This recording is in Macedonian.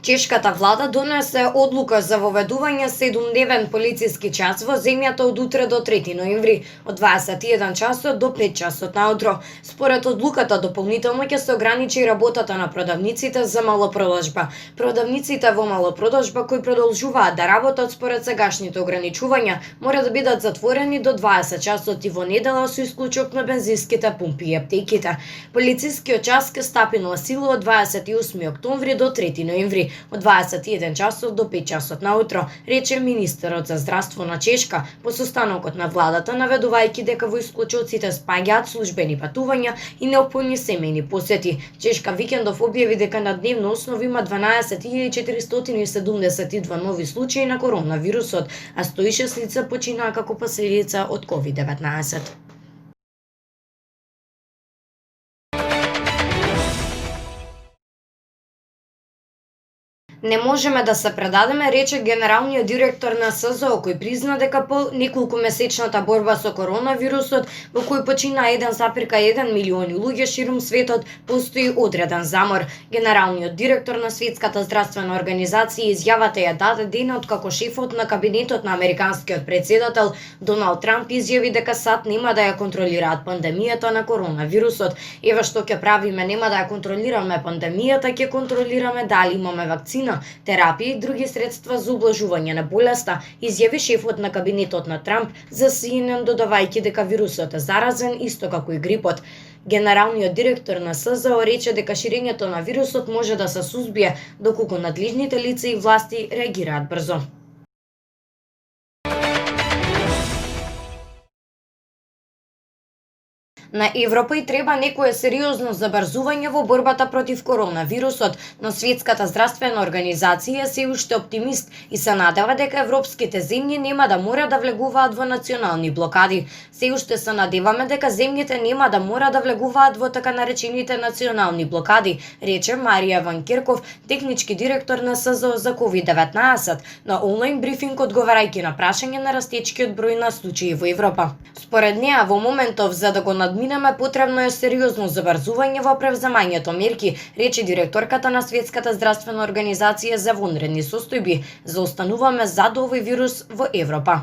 Чешката влада донесе одлука за воведување 7-дневен полициски час во земјата од утре до 3 ноември, од 21 часот до 5 часот наутро. Според одлуката, дополнително ќе се ограничи работата на продавниците за малопродажба. Продавниците во малопродажба кои продолжуваат да работат според сегашните ограничувања мора да бидат затворени до 20 часот и во недела со исклучок на бензинските пумпи и аптеките. Полицискиот час ќе стапи на сила од 28 октомври до 3 ноември, од 21 часот до 5 часот наутро, рече министерот за здравство на Чешка по состанокот на владата, наведувајќи дека во исклучоците спаѓаат службени патувања и неопходни семејни посети. Чешка викендов објави дека на дневна основа има 12.472 нови случаи на коронавирусот, а 106 лица починаа како последица од COVID-19. Не можеме да се предадеме, рече генералниот директор на СЗО, кој призна дека по неколкумесечната борба со коронавирусот, во кој почина 1,1 милиони луѓе ширум светот, постои одреден замор. Генералниот директор на Светската здравствена организација изјавата ја даде денот како шефот на кабинетот на американскиот претседател Доналд Трамп изјави дека САД нема да ја контролираат пандемијата на коронавирусот. Ева што ќе правиме, нема да ја контролираме пандемијата, ќе контролираме дали имаме вакцина, терапија и други средства за ублажување на болеста, изјави шефот на кабинетот на Трамп за CNN, додавајќи дека вирусот е заразен исто како и грипот. Генералниот директор на СЗО рече дека ширењето на вирусот може да се сузбие доколку надлежните лица и власти реагираат брзо. На Европа и треба некое сериозно забрзување во борбата против коронавирусот, но Светската здравствена организација е се уште оптимист и се надева дека европските земји нема да мора да влегуваат во национални блокади. Се уште се надеваме дека земјите нема да мора да влегуваат во така наречените национални блокади, рече Марија Ван Керков, технички директор на СЗО за COVID-19, на онлайн брифинг одговарајќи на прашање на растечкиот број на случаи во Европа. Според неа, во моментов за да го надминеме потребно е сериозно забрзување во превземањето мерки, рече директорката на Светската здравствена организација за вонредни состојби. Заостануваме зад овој вирус во Европа.